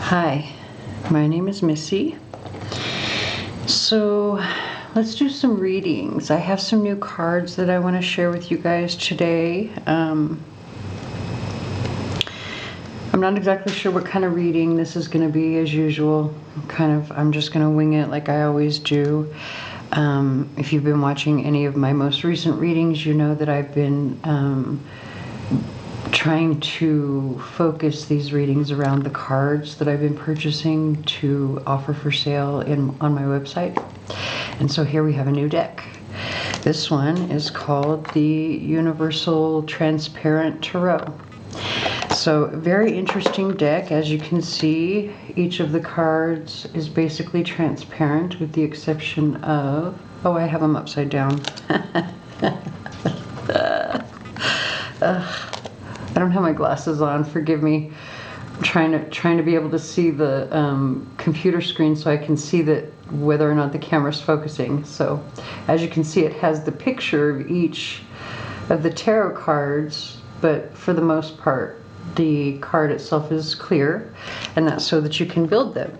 Hi, my name is Missy. So let's do some readings. I have some new cards that I want to share with you guys today. I'm not exactly sure what kind of reading this is going to be, as usual. I'm just going to wing it like I always do. If you've been watching any of my most recent readings, you know that I've been trying to focus these readings around the cards that I've been purchasing to offer for sale on my website. And so here we have a new deck. This one is called the Universal Transparent Tarot. So very interesting deck. As you can see, each of the cards is basically transparent with the exception of, oh, I have them upside down. I don't have my glasses on, forgive me. I'm trying to be able to see the computer screen so I can see that whether or not the camera's focusing. So as you can see, it has the picture of each of the tarot cards, but for the most part the card itself is clear, and that's so that you can build them.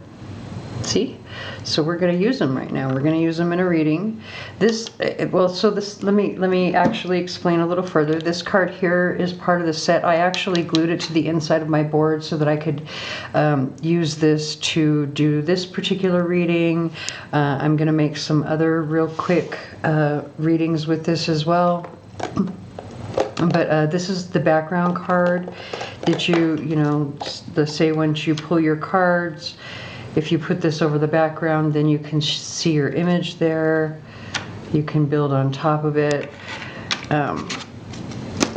See? So we're going to use them right now. We're going to use them in a reading. Let me actually explain a little further. This card here is part of the set. I actually glued it to the inside of my board so that I could use this to do this particular reading. I'm going to make some other real quick readings with this as well. But this is the background card that say once you pull your cards, if you put this over the background, then you can see your image there. You can build on top of it.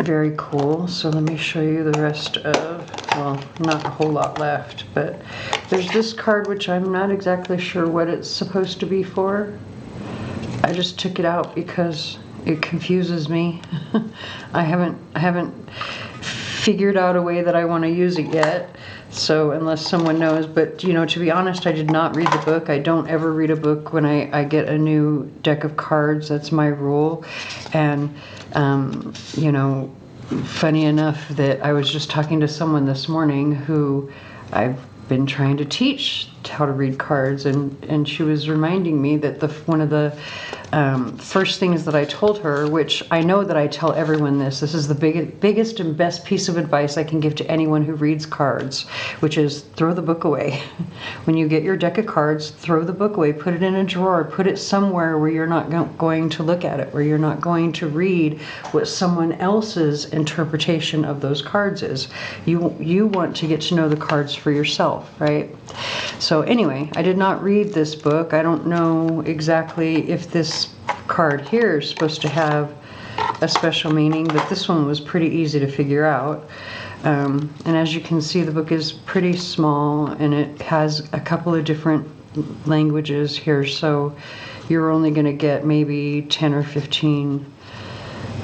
Very cool. So let me show you the rest of, well, not a whole lot left, but there's this card which I'm not exactly sure what it's supposed to be for. I just took it out because it confuses me. I haven't figured out a way that I want to use it yet. So unless someone knows, but to be honest, I did not read the book. I don't ever read a book when I get a new deck of cards. That's my rule. And funny enough that I was just talking to someone this morning who I've been trying to teach how to read cards, and she was reminding me that one of the first things that I told her, which I know that I tell everyone this is the biggest and best piece of advice I can give to anyone who reads cards, which is throw the book away. When you get your deck of cards, throw the book away, put it in a drawer, put it somewhere where you're not going to look at it, where you're not going to read what someone else's interpretation of those cards is. You want to get to know the cards for yourself, right? So anyway, I did not read this book. I don't know exactly if this card here is supposed to have a special meaning, but this one was pretty easy to figure out. And as you can see, the book is pretty small and it has a couple of different languages here, so you're only going to get maybe 10 or 15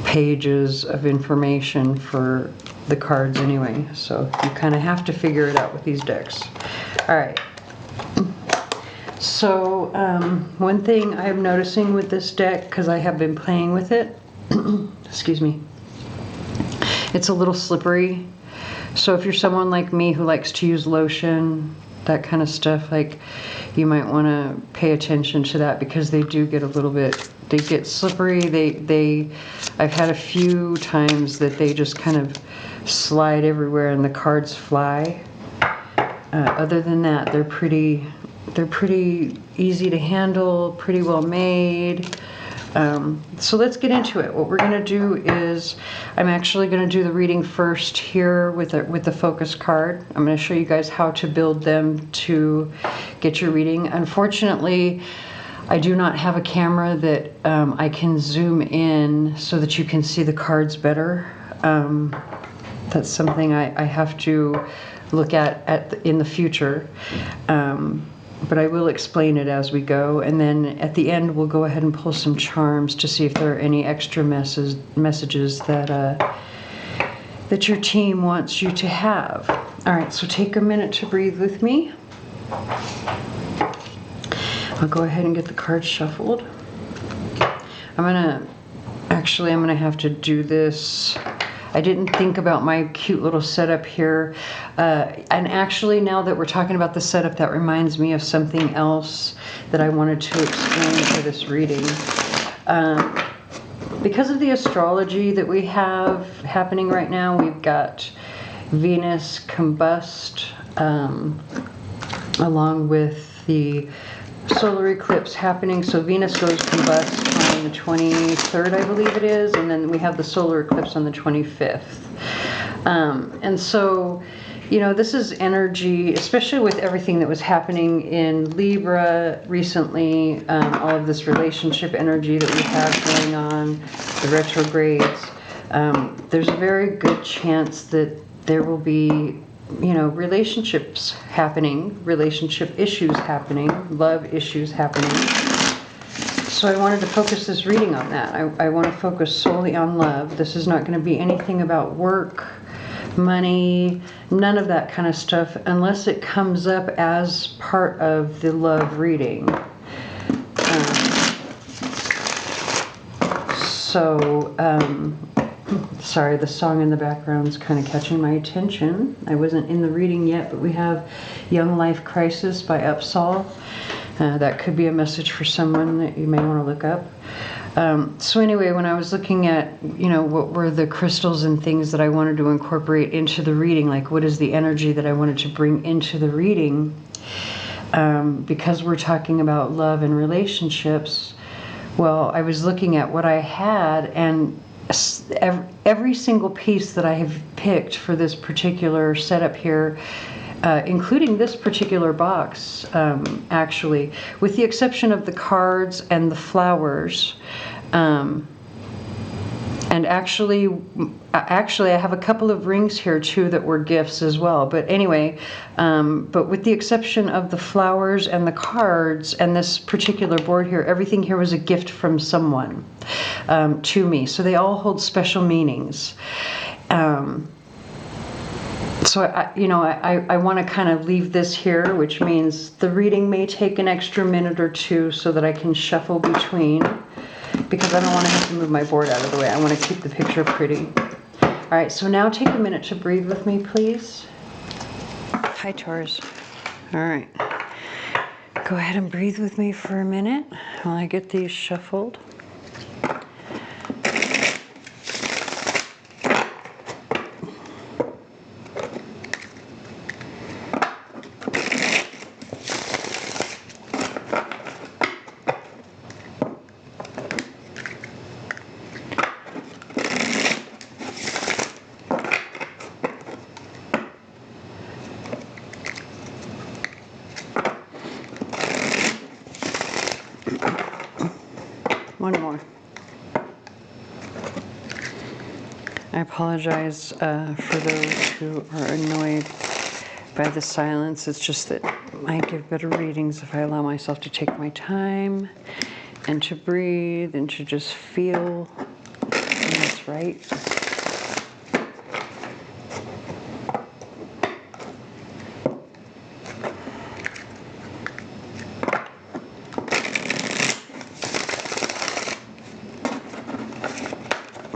pages of information for the cards anyway, so you kind of have to figure it out with these decks. All right. So one thing I'm noticing with this deck, because I have been playing with it, excuse me, it's a little slippery. So if you're someone like me who likes to use lotion, that kind of stuff, like, you might want to pay attention to that, because they do get a little bit, they get slippery. I've had a few times that they just kind of slide everywhere and the cards fly. Other than that, they're pretty easy to handle, pretty well made. So let's get into it. What we're going to do is, I'm actually going to do the reading first here with the focus card. I'm going to show you guys how to build them to get your reading. Unfortunately, I do not have a camera that I can zoom in so that you can see the cards better. That's something I have to look at in the future. But I will explain it as we go, and then at the end we'll go ahead and pull some charms to see if there are any extra messages that your team wants you to have. All right, so take a minute to breathe with me. I'll go ahead and get the cards shuffled. I'm gonna have to do this. I didn't think about my cute little setup here. And actually, now that we're talking about the setup, that reminds me of something else that I wanted to explain for this reading. Because of the astrology that we have happening right now, we've got Venus Combust, along with the solar eclipse happening. So Venus goes combust on the 23rd, I believe it is, and then we have the solar eclipse on the 25th. And so, you know, this is energy, especially with everything that was happening in Libra recently, all of this relationship energy that we have going on, the retrogrades. There's a very good chance that there will be, you know, relationships happening, relationship issues happening, love issues happening. So I wanted to focus this reading on that. I want to focus solely on love. This is not going to be anything about work, money, none of that kind of stuff, unless it comes up as part of the love reading. Sorry, the song in the background is kind of catching my attention. I wasn't in the reading yet, but we have Young Life Crisis by Upsall. That could be a message for someone that you may want to look up. So anyway, when I was looking at, you know, what were the crystals and things that I wanted to incorporate into the reading, like what is the energy that I wanted to bring into the reading, because we're talking about love and relationships, well, I was looking at what I had, and every single piece that I have picked for this particular setup here, including this particular box, actually, with the exception of the cards and the flowers, and actually I have a couple of rings here too that were gifts as well. But anyway, but with the exception of the flowers and the cards and this particular board here, everything here was a gift from someone to me. So they all hold special meanings. So I want to kind of leave this here, which means the reading may take an extra minute or two so that I can shuffle between, because I don't want to have to move my board out of the way. I want to keep the picture pretty. All right, so now take a minute to breathe with me, please. Hi, Taurus. All right. Go ahead and breathe with me for a minute while I get these shuffled. One more. I apologize for those who are annoyed by the silence. It's just that I give better readings if I allow myself to take my time and to breathe and to just feel when it's right.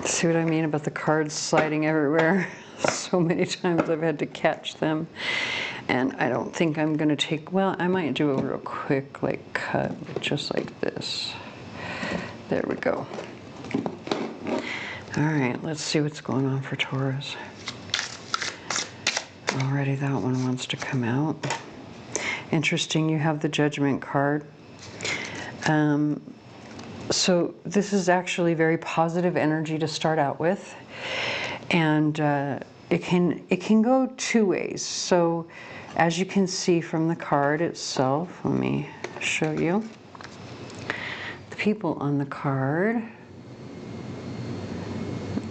See what I mean about the cards sliding everywhere? So many times I've had to catch them. And I don't think I'm going to take, well, I might do a real quick like cut, just like this. There we go. All right, let's see what's going on for Taurus. Already that one wants to come out. Interesting, you have the Judgment card. So this is actually very positive energy to start out with, and it can go two ways. So as you can see from the card itself, let me show you the people on the card.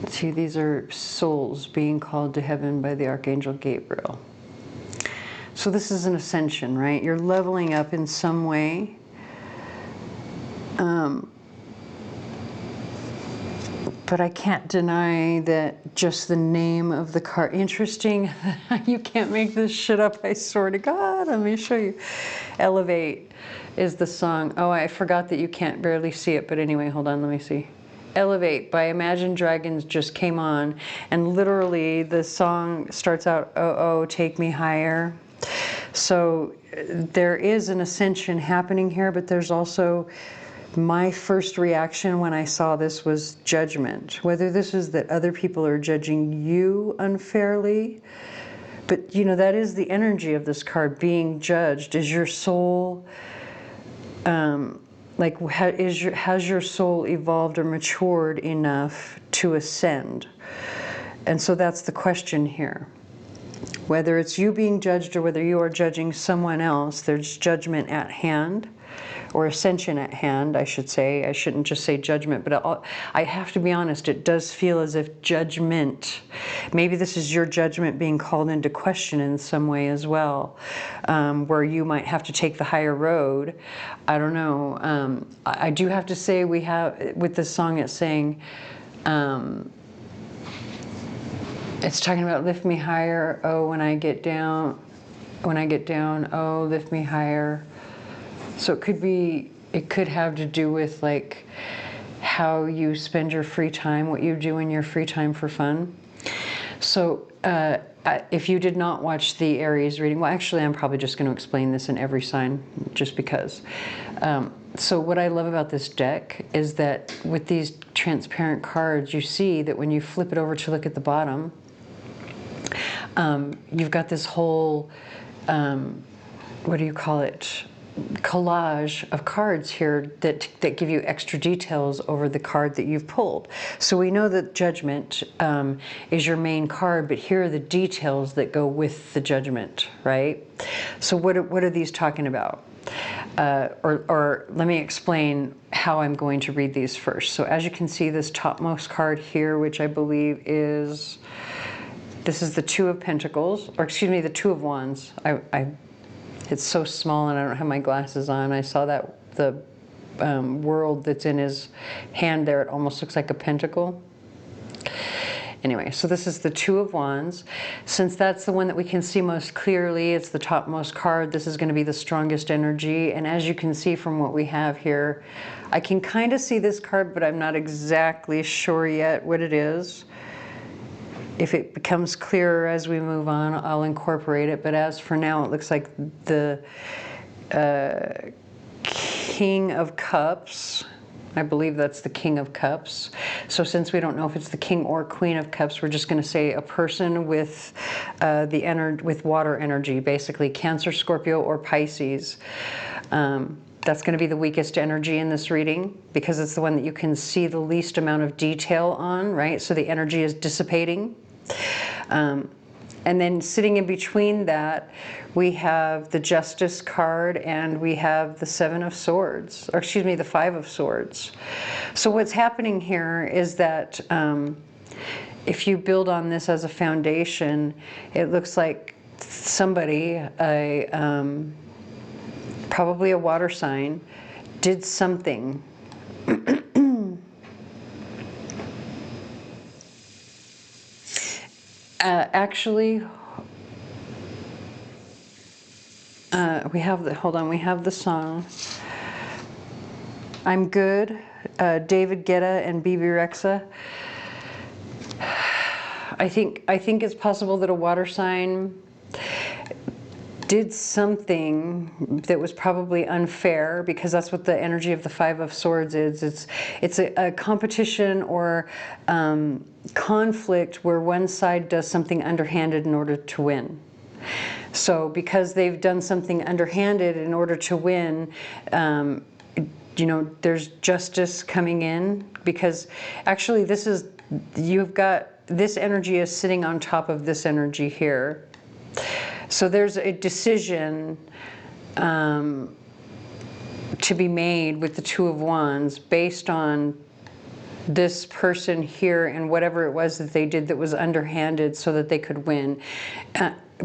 See, these are souls being called to heaven by the Archangel Gabriel. So this is an ascension, right? You're leveling up in some way. But I can't deny that just the name of the card, interesting, you can't make this shit up, I swear to God. Let me show you. Elevate is the song. Oh, I forgot that you can't barely see it, but anyway, hold on, let me see. Elevate by Imagine Dragons just came on, and literally the song starts out, oh, oh, take me higher. So there is an ascension happening here, but there's also, my first reaction when I saw this was judgment. Whether this is that other people are judging you unfairly, but you know, that is the energy of this card, being judged. Is your soul, has your soul evolved or matured enough to ascend? And so that's the question here. Whether it's you being judged or whether you are judging someone else, there's judgment at hand, or ascension at hand, I should say. I shouldn't just say judgment, but I have to be honest, it does feel as if judgment, maybe this is your judgment being called into question in some way as well, where you might have to take the higher road. I don't know. I do have to say, we have, with this song, it's saying, it's talking about lift me higher, oh, when I get down, oh, lift me higher. So it could be, it could have to do with like how you spend your free time, what you do in your free time for fun. So if you did not watch the Aries reading, well, actually, I'm probably just going to explain this in every sign just because. So what I love about this deck is that with these transparent cards, you see that when you flip it over to look at the bottom, you've got this whole, what do you call it? Collage of cards here that give you extra details over the card that you've pulled. So we know that Judgment is your main card, but here are the details that go with the Judgment, right? So what are these talking about? Or let me explain how I'm going to read these first. So as you can see, this topmost card here, which I believe is, this is the Two of Pentacles, or excuse me, the Two of Wands. It's so small and I don't have my glasses on. I saw that the world that's in his hand there, it almost looks like a pentacle. Anyway, so this is the Two of Wands. Since that's the one that we can see most clearly, it's the topmost card, this is going to be the strongest energy. And as you can see from what we have here, I can kind of see this card, but I'm not exactly sure yet what it is. If it becomes clearer as we move on, I'll incorporate it. But as for now, it looks like the King of Cups. I believe that's the King of Cups. So since we don't know if it's the King or Queen of Cups, we're just going to say a person with with water energy, basically Cancer, Scorpio, or Pisces. That's going to be the weakest energy in this reading because it's the one that you can see the least amount of detail on, right? So the energy is dissipating. And then sitting in between that, we have the Justice card and we have the Seven of Swords, or excuse me, the Five of Swords. So what's happening here is that if you build on this as a foundation, it looks like somebody, probably a water sign, did something. Actually, we have the song I'm Good, David Guetta and BB Rexa. I think it's possible that a water sign did something that was probably unfair, because that's what the energy of the Five of Swords is. It's a competition or conflict where one side does something underhanded in order to win. So because they've done something underhanded in order to win, you know, there's justice coming in, because actually you've got, this energy is sitting on top of this energy here. So there's a decision to be made with the Two of Wands based on this person here and whatever it was that they did that was underhanded so that they could win.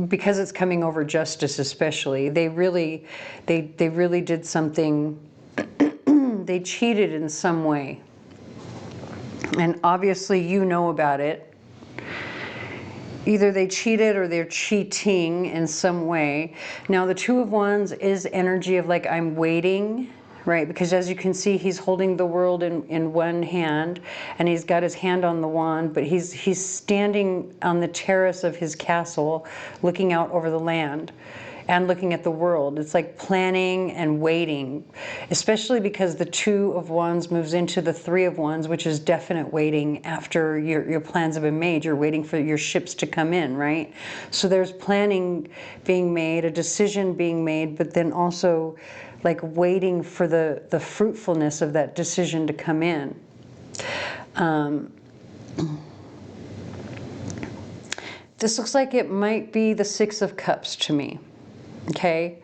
Because it's coming over justice especially. They really did something, they cheated in some way. And obviously you know about it. Either they cheated or they're cheating in some way. Now the Two of Wands is energy of like, I'm waiting, right? Because as you can see, he's holding the world in one hand, and he's got his hand on the wand, but he's standing on the terrace of his castle, looking out over the land and looking at the world. It's like planning and waiting, especially because the Two of Wands moves into the Three of Wands, which is definite waiting after your plans have been made. You're waiting for your ships to come in, right? So there's planning being made, a decision being made, but then also like waiting for the fruitfulness of that decision to come in. This looks like it might be the Six of Cups to me. Okay,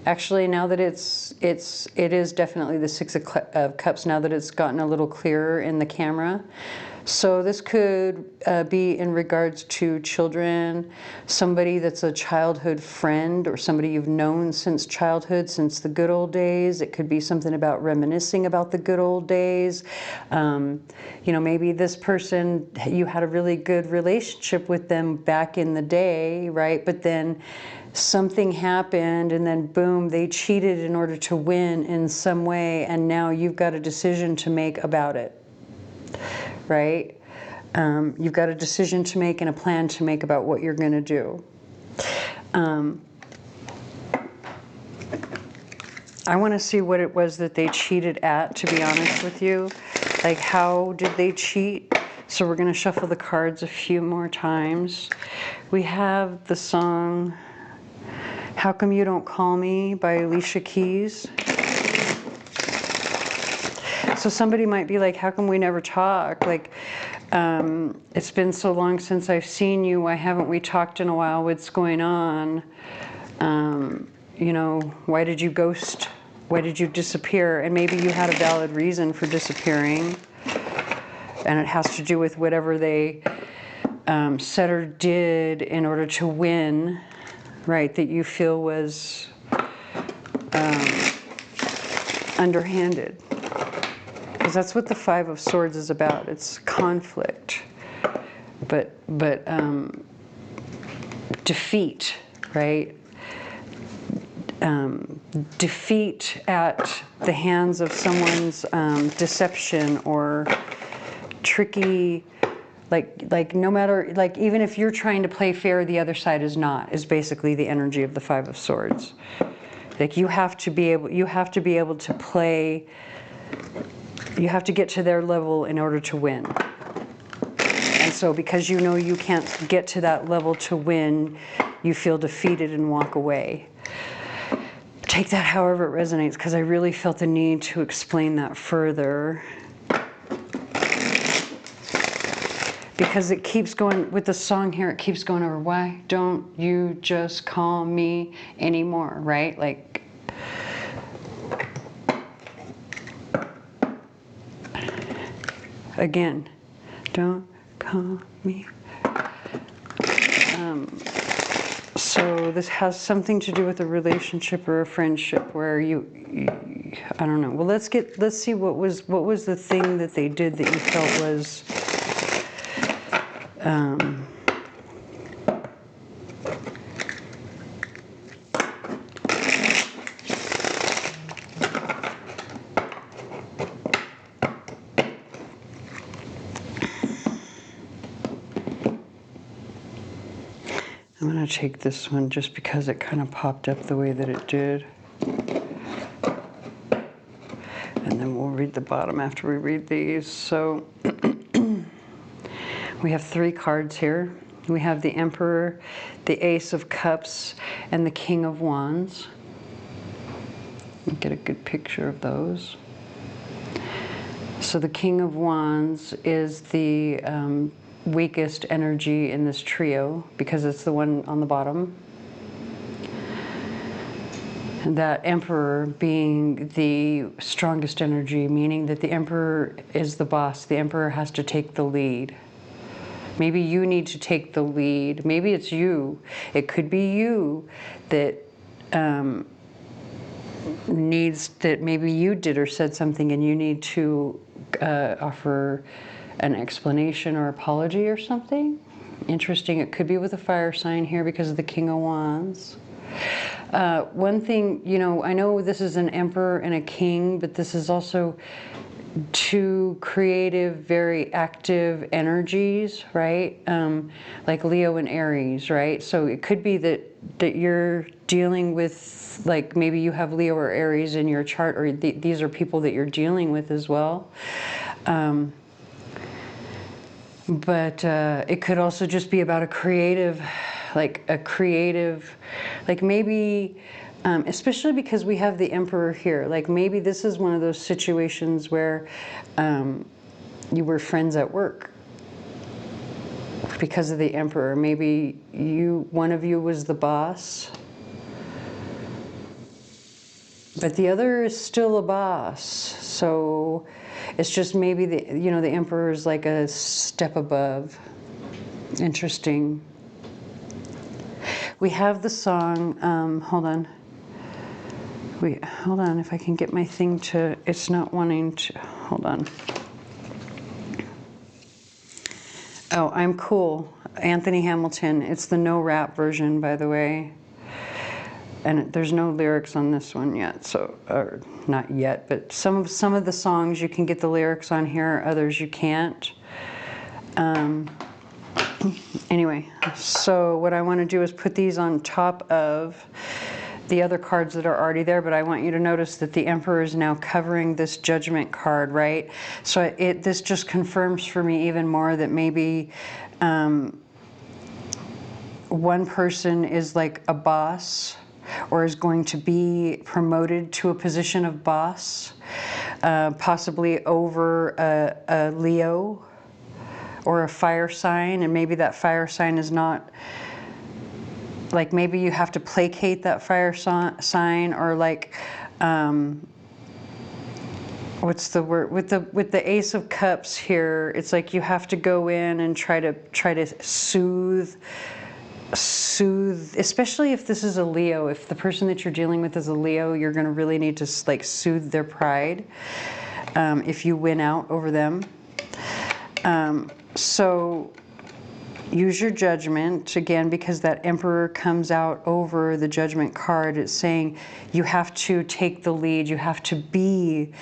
actually, now that it is definitely the Six of Cups, now that it's gotten a little clearer in the camera. So this could be in regards to children, somebody that's a childhood friend or somebody you've known since childhood, since the good old days. It could be something about reminiscing about the good old days. You know, maybe this person, you had a really good relationship with them back in the day, right? But then something happened and then boom, they cheated in order to win in some way, and now you've got a decision to make about it. Right? You've got a decision to make and a plan to make about what you're going to do. I want to see what it was that they cheated at, to be honest with you. Like, how did they cheat? So we're going to shuffle the cards a few more times. We have the song How Come You Don't Call Me by Alicia Keys. So somebody might be like, how come we never talk? Like, it's been so long since I've seen you. Why haven't we talked in a while? What's going on? You know, why did you ghost? Why did you disappear? And maybe you had a valid reason for disappearing. And it has to do with whatever they said or did in order to win, right? That you feel was underhanded. Because that's what the Five of Swords is about. It's conflict, but defeat, right? Defeat at the hands of someone's deception or tricky, like no matter, like even if you're trying to play fair, the other side is not, is basically the energy of the Five of Swords. Like you have to be able to play. You have to get to their level in order to win. And so because you know you can't get to that level to win, you feel defeated and walk away. Take that however it resonates, because I really felt the need to explain that further. Because it keeps going, with the song here, it keeps going over, why don't you just call me anymore, right? Like, again, don't call me. So this has something to do with a relationship or a friendship where you I don't know. Well, let's see what was the thing that they did that you felt was I'm going to take this one just because it kind of popped up the way that it did. And then we'll read the bottom after we read these. So we have three cards here. We have the Emperor, the Ace of Cups, and the King of Wands. Get a good picture of those. So the King of Wands is the weakest energy in this trio because it's the one on the bottom. And that Emperor being the strongest energy, meaning that the Emperor is the boss. The Emperor has to take the lead. Maybe you need to take the lead. Maybe it's you. It could be you that needs, that maybe you did or said something and you need to offer an explanation or apology or something. Interesting. It could be with a fire sign here because of the King of Wands. One thing, you know, I know this is an emperor and a king, but this is also two creative, very active energies, right? Like Leo and Aries, right? So it could be that you're dealing with, like, maybe you have Leo or Aries in your chart, or these are people that you're dealing with as well. But it could also just be about a creative, like maybe, especially because we have the Emperor here, like maybe this is one of those situations where you were friends at work because of the Emperor. Maybe one of you was the boss, but the other is still a boss. So it's just maybe the Emperor is like a step above. Interesting. We have the song, hold on. Hold on, if I can get my thing to, it's not wanting to, hold on. Oh, I'm Cool, Anthony Hamilton. It's the no rap version, by the way. And there's no lyrics on this one yet, so, or not yet, but some of the songs you can get the lyrics on here, others you can't. Anyway, so what I want to do is put these on top of the other cards that are already there, but I want you to notice that the Emperor is now covering this Judgment card, right? So this just confirms for me even more that maybe one person is like a boss, or is going to be promoted to a position of boss, possibly over a Leo or a fire sign, and maybe that fire sign is not, like maybe you have to placate that fire sign, or like, what's the word, with the Ace of Cups here, it's like you have to go in and try to soothe, especially if this is a Leo. If the person that you're dealing with is a Leo, you're going to really need to like soothe their pride if you win out over them. So use your judgment again, because that Emperor comes out over the Judgment card. It's saying you have to take the lead. You have to be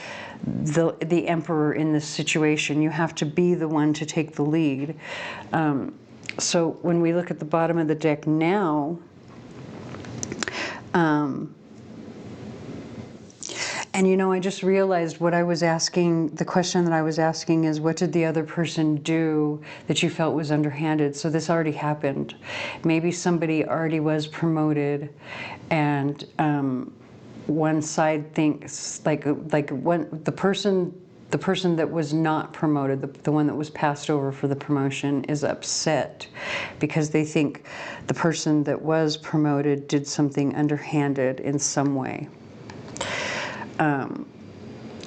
the Emperor in this situation. You have to be the one to take the lead. So when we look at the bottom of the deck now, and you know, I just realized what I was asking, the question that I was asking is, what did the other person do that you felt was underhanded? So this already happened. Maybe somebody already was promoted, and one side thinks, the person that was not promoted, the one that was passed over for the promotion, is upset because they think the person that was promoted did something underhanded in some way.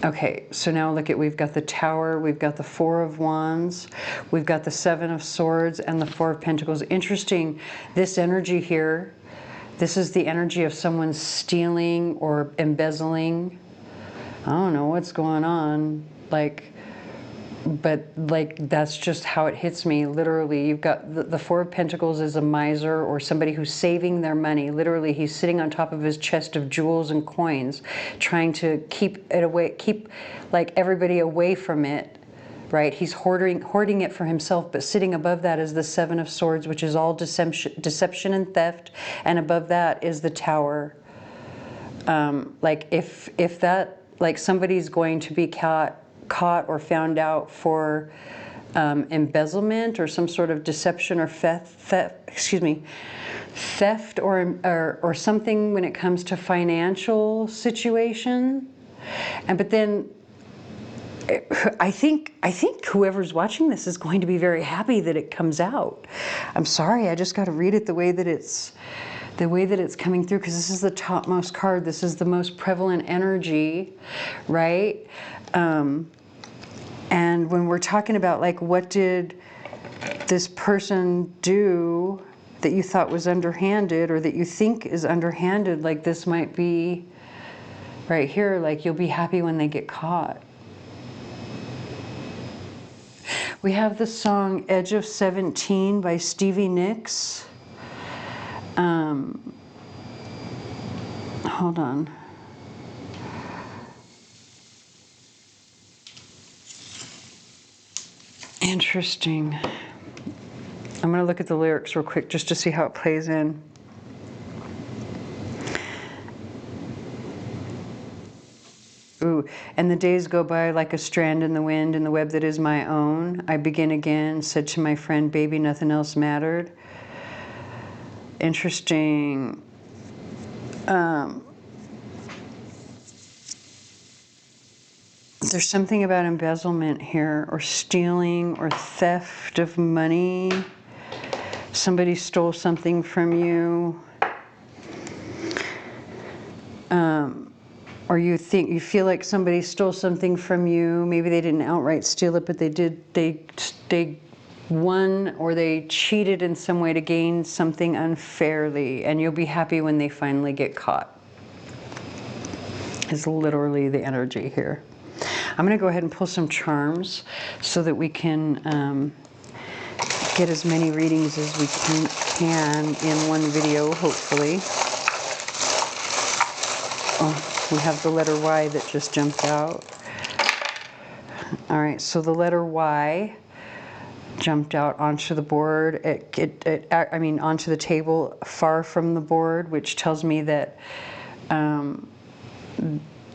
Okay, so now look at, we've got the Tower, we've got the Four of Wands, we've got the Seven of Swords, and the Four of Pentacles. Interesting, this energy here, this is the energy of someone stealing or embezzling. I don't know what's going on, but that's just how it hits me. Literally, you've got the Four of Pentacles is a miser, or somebody who's saving their money. Literally, he's sitting on top of his chest of jewels and coins, trying to keep it away, keep like everybody away from it, right? He's hoarding it for himself, but sitting above that is the Seven of Swords, which is all deception and theft, and above that is the Tower. Like if that, like somebody's going to be caught or found out for embezzlement or some sort of deception or theft or something when it comes to financial situation. But then I think whoever's watching this is going to be very happy that it comes out. I'm sorry, I just got to read it the way that it's coming through, because this is the topmost card. This is the most prevalent energy, right? And when we're talking about, like, what did this person do that you thought was underhanded, or that you think is underhanded, like this might be right here, like you'll be happy when they get caught. We have the song Edge of 17 by Stevie Nicks. hold on. Interesting. I'm going to look at the lyrics real quick just to see how it plays in. Ooh, and the days go by like a strand in the wind in the web that is my own. I begin again, said to my friend, baby, nothing else mattered. Interesting. There's something about embezzlement here, or stealing, or theft of money. Somebody stole something from you. Or you feel like somebody stole something from you. Maybe they didn't outright steal it, but they won, or they cheated in some way to gain something unfairly, and you'll be happy when they finally get caught. Is literally the energy here. I'm going to go ahead and pull some charms so that we can get as many readings as we can in one video, hopefully. Oh, we have the letter Y that just jumped out. All right, so the letter Y jumped out onto the board. Onto the table, far from the board, which tells me that,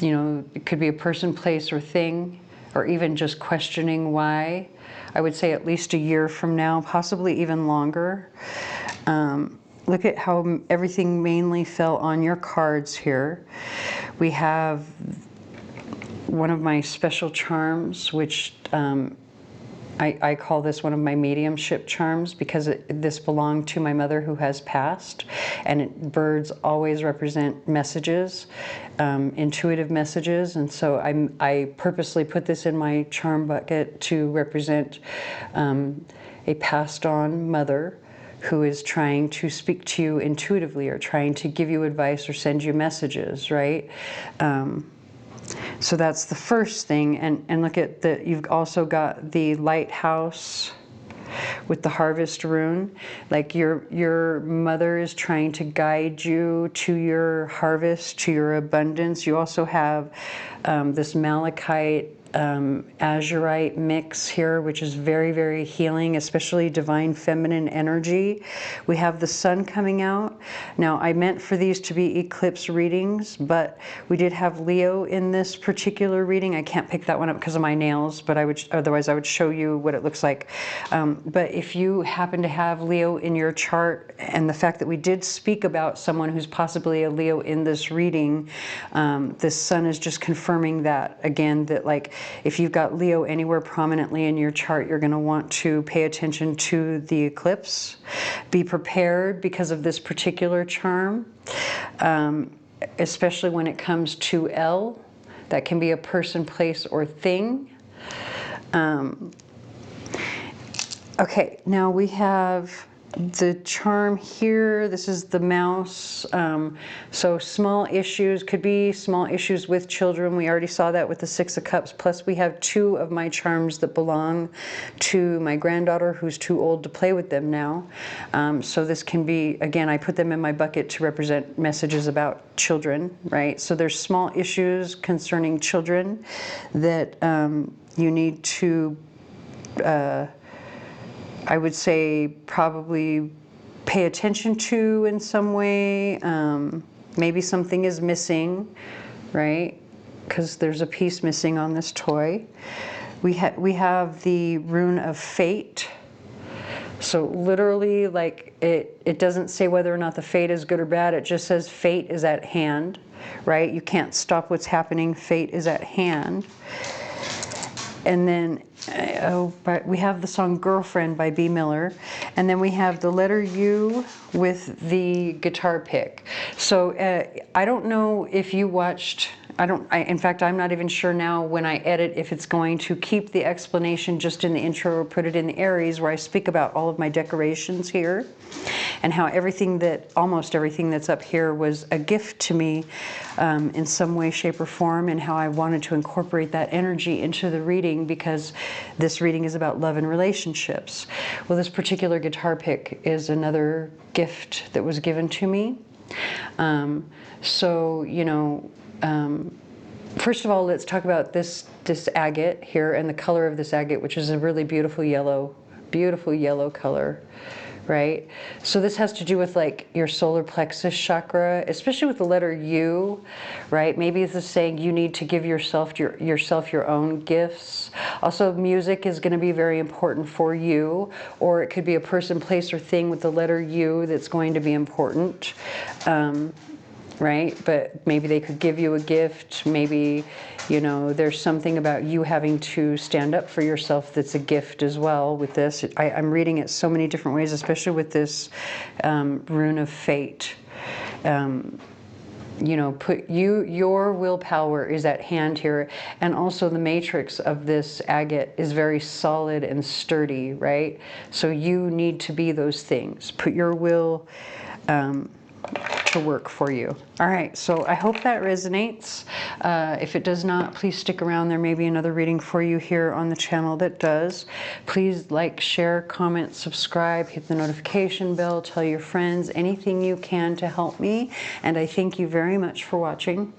it could be a person, place, or thing, or even just questioning why. I would say at least a year from now, possibly even longer. Look at how everything mainly fell on your cards here. We have one of my special charms, which I call this one of my mediumship charms, because this belonged to my mother who has passed, and birds always represent messages, intuitive messages, and so I purposely put this in my charm bucket to represent a passed on mother who is trying to speak to you intuitively, or trying to give you advice or send you messages, right? So that's the first thing. And look at you've also got the lighthouse with the harvest rune. Like your mother is trying to guide you to your harvest, to your abundance. You also have this malachite, azurite mix here, which is very, very healing, especially divine feminine energy. We have the sun coming out. Now, I meant for these to be eclipse readings, but we did have Leo in this particular reading. I can't pick that one up because of my nails, but otherwise I would show you what it looks like. But if you happen to have Leo in your chart, and the fact that we did speak about someone who's possibly a Leo in this reading, this sun is just confirming that again, that like, if you've got Leo anywhere prominently in your chart, you're going to want to pay attention to the eclipse. Be prepared because of this particular charm, especially when it comes to L. That can be a person, place, or thing. Okay, now we have the charm here. This is the mouse. So small issues, could be small issues with children. We already saw that with the Six of Cups. Plus we have two of my charms that belong to my granddaughter who's too old to play with them now. So this can be, again, I put them in my bucket to represent messages about children, right? So there's small issues concerning children that you need to I would say probably pay attention to in some way. Maybe something is missing, right? Because there's a piece missing on this toy. We have the rune of fate. So literally, like, it doesn't say whether or not the fate is good or bad. It just says fate is at hand, right? You can't stop what's happening. Fate is at hand. And then but we have the song Girlfriend by B. Miller. And then we have the letter U with the guitar pick. So I don't know if you watched, in fact, I'm not even sure now when I edit if it's going to keep the explanation just in the intro or put it in the Aries, where I speak about all of my decorations here and how almost everything that's up here was a gift to me in some way, shape, or form, and how I wanted to incorporate that energy into the reading, because this reading is about love and relationships. Well, this particular guitar pick is another gift that was given to me. So, you know, first of all, let's talk about this agate here and the color of this agate, which is a really beautiful yellow color, right? So this has to do with like your solar plexus chakra, especially with the letter U, right? Maybe this is saying you need to give yourself your own gifts. Also, music is going to be very important for you, or it could be a person, place, or thing with the letter U that's going to be important. Right? But maybe they could give you a gift. Maybe, you know, there's something about you having to stand up for yourself that's a gift as well with this. I'm reading it so many different ways, especially with this rune of fate. You know, your willpower is at hand here. And also the matrix of this agate is very solid and sturdy, right? So you need to be those things. Put your will to work for you. All right, so I hope that resonates. If it does not, please stick around. There may be another reading for you here on the channel that does. Please like, share, comment, subscribe, hit the notification bell, tell your friends, anything you can to help me. And I thank you very much for watching.